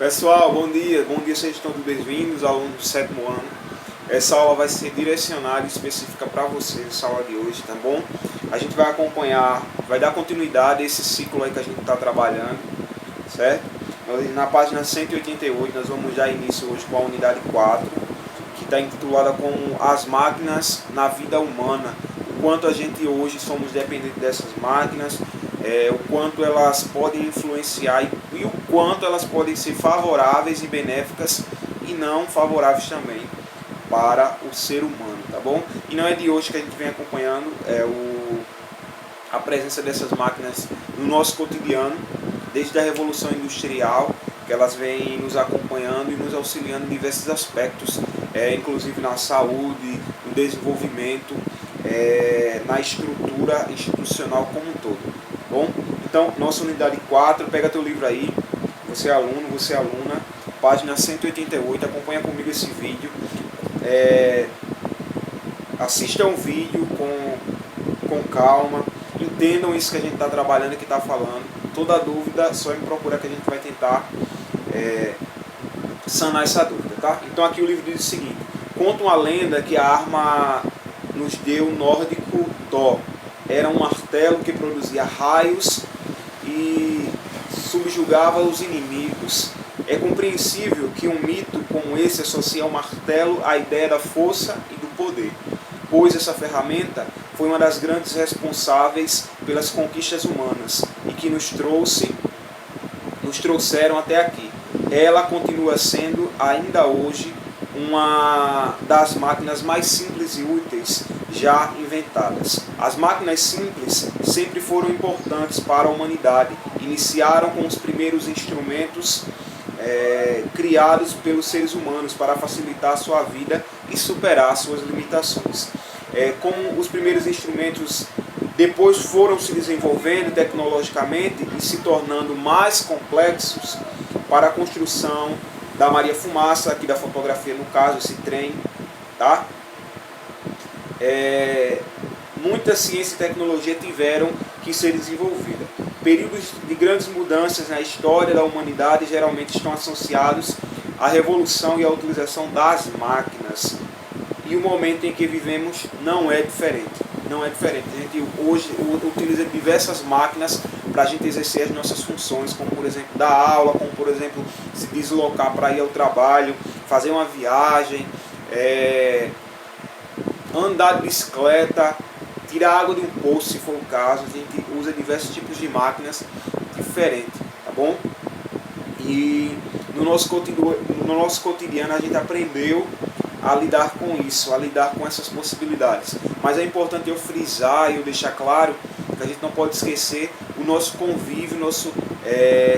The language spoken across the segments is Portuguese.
Pessoal, bom dia, sejam todos bem-vindos, alunos do 7º ano. Essa aula vai ser direcionada e específica para vocês, essa aula de hoje, tá bom? A gente vai acompanhar, vai dar continuidade a esse ciclo aí que a gente está trabalhando, certo? Na página 188, nós vamos dar início hoje com a unidade 4, que está intitulada como As Máquinas na Vida Humana. O quanto a gente hoje somos dependentes dessas máquinas, o quanto elas podem influenciar e o quanto elas podem ser favoráveis e benéficas e não favoráveis também para o ser humano, tá bom? E não é de hoje que a gente vem acompanhando a presença dessas máquinas no nosso cotidiano, desde a Revolução Industrial, que elas vêm nos acompanhando e nos auxiliando em diversos aspectos, inclusive na saúde, no desenvolvimento, na estrutura institucional como um todo. Bom, então, nossa unidade 4, pega teu livro aí, você é aluno, você é aluna, página 188, acompanha comigo esse vídeo, assista um vídeo com calma, entendam isso que a gente está trabalhando, que está falando. Toda dúvida, só me procurar que a gente vai tentar sanar essa dúvida, tá? Então aqui o livro diz o seguinte: conta uma lenda que a arma nos deu nórdico Thor. Era um martelo que produzia raios e subjugava os inimigos. É compreensível que um mito como esse associe ao martelo a ideia da força e do poder, pois essa ferramenta foi uma das grandes responsáveis pelas conquistas humanas e que nos trouxeram até aqui. Ela continua sendo, ainda hoje, uma das máquinas mais simples e úteis já inventadas. As máquinas simples sempre foram importantes para a humanidade. Iniciaram com os primeiros instrumentos criados pelos seres humanos para facilitar a sua vida e superar suas limitações. Como os primeiros instrumentos depois foram se desenvolvendo tecnologicamente e se tornando mais complexos para a construção da Maria Fumaça, aqui da fotografia no caso, esse trem, tá? Muita ciência e tecnologia tiveram que ser desenvolvida. Períodos de grandes mudanças na história da humanidade geralmente estão associados à revolução e à utilização das máquinas. E o momento em que vivemos não é diferente. Não é diferente. A gente hoje utiliza diversas máquinas para a gente exercer as nossas funções, como por exemplo dar aula, como por exemplo se deslocar para ir ao trabalho, fazer uma viagem, andar de bicicleta, tirar água de um poço, se for o caso. A gente usa diversos tipos de máquinas diferentes, tá bom? E no nosso cotidiano a gente aprendeu a lidar com isso, a lidar com essas possibilidades. Mas é importante eu frisar e eu deixar claro que a gente não pode esquecer o nosso convívio,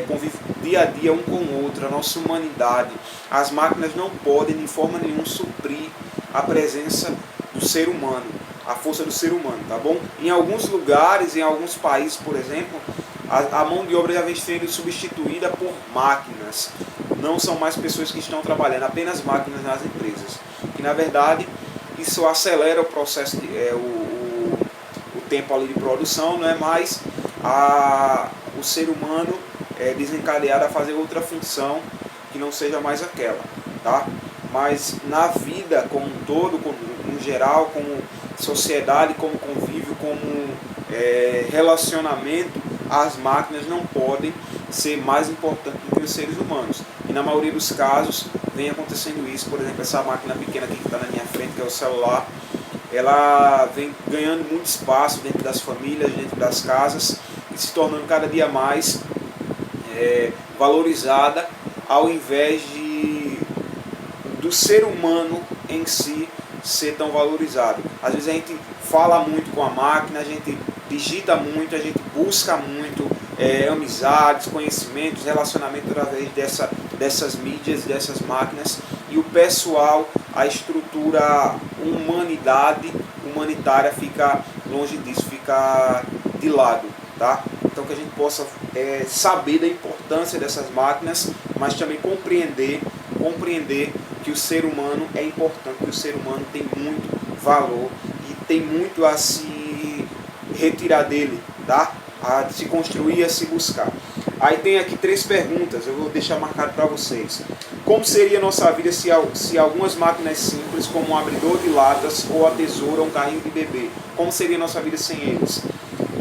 convívio dia a dia um com o outro, a nossa humanidade. As máquinas não podem de forma nenhuma suprir a presença do ser humano, a força do ser humano, tá bom? Em alguns lugares, em alguns países, por exemplo, a mão de obra já vem sendo substituída por máquinas. Não são mais pessoas que estão trabalhando, apenas máquinas nas empresas. E na verdade isso acelera o processo, o tempo ali de produção, não é mais o ser humano desencadeado a fazer outra função que não seja mais aquela, tá? Mas na vida como um todo, no geral, como sociedade, como convívio, como relacionamento, as máquinas não podem ser mais importantes do que os seres humanos. E na maioria dos casos vem acontecendo isso. Por exemplo, essa máquina pequena aqui que está na minha frente, que é o celular, ela vem ganhando muito espaço dentro das famílias, dentro das casas, e se tornando cada dia mais valorizada, ao invés do ser humano em si ser tão valorizado. Às vezes a gente fala muito com a máquina, a gente digita muito, a gente busca muito amizades, conhecimentos, relacionamento através dessas mídias, dessas máquinas, e o pessoal, a estrutura humanitária fica longe disso, fica de lado, tá? Então que a gente possa saber da importância dessas máquinas, mas também compreender que o ser humano é importante, que o ser humano tem muito valor e tem muito a se retirar dele, tá? A se construir, a se buscar. Aí tem aqui 3 perguntas, eu vou deixar marcado para vocês. Como seria a nossa vida se algumas máquinas simples, como um abridor de latas ou a tesoura, um carrinho de bebê, como seria a nossa vida sem eles?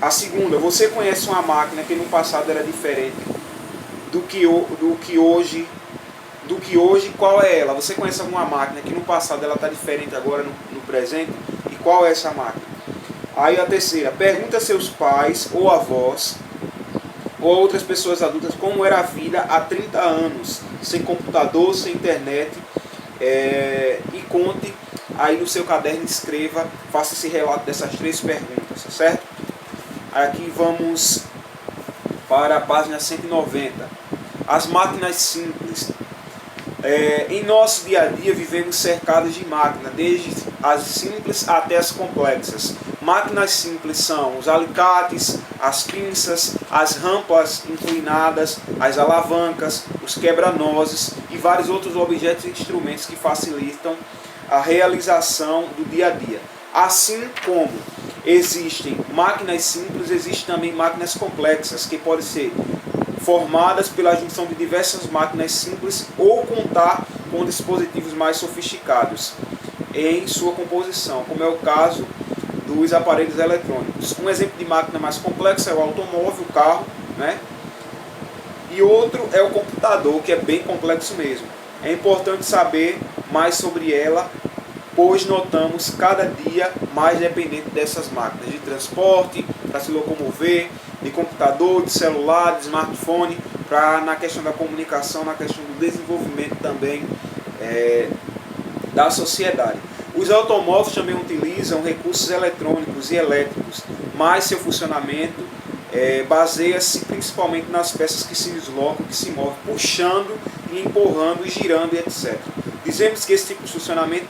A segunda, você conhece uma máquina que no passado era diferente do que hoje, qual é ela? Você conhece alguma máquina que no passado ela está diferente agora no presente? E qual é essa máquina? Aí a terceira, pergunta a seus pais ou avós ou outras pessoas adultas como era a vida há 30 anos, sem computador, sem internet, e conte aí no seu caderno, escreva, faça esse relato dessas 3 perguntas, certo? Aqui vamos para a página 190. As máquinas simples. Em nosso dia a dia vivemos cercados de máquinas, desde as simples até as complexas. Máquinas simples são os alicates, as pinças, as rampas inclinadas, as alavancas, os quebra-nozes e vários outros objetos e instrumentos que facilitam a realização do dia a dia. Assim como existem máquinas simples, existem também máquinas complexas, que podem ser formadas pela junção de diversas máquinas simples ou contar com dispositivos mais sofisticados em sua composição, como é o caso dos aparelhos eletrônicos. Um exemplo de máquina mais complexa é o automóvel, o carro, né? E outro é o computador, que é bem complexo mesmo. É importante saber mais sobre ela, pois notamos cada dia mais dependente dessas máquinas de transporte, para se locomover, de computador, de celular, de smartphone, na questão da comunicação, na questão do desenvolvimento também da sociedade. Os automóveis também utilizam recursos eletrônicos e elétricos, mas seu funcionamento baseia-se principalmente nas peças que se deslocam, que se movem, puxando e empurrando, girando e etc. Dizemos que esse tipo de funcionamento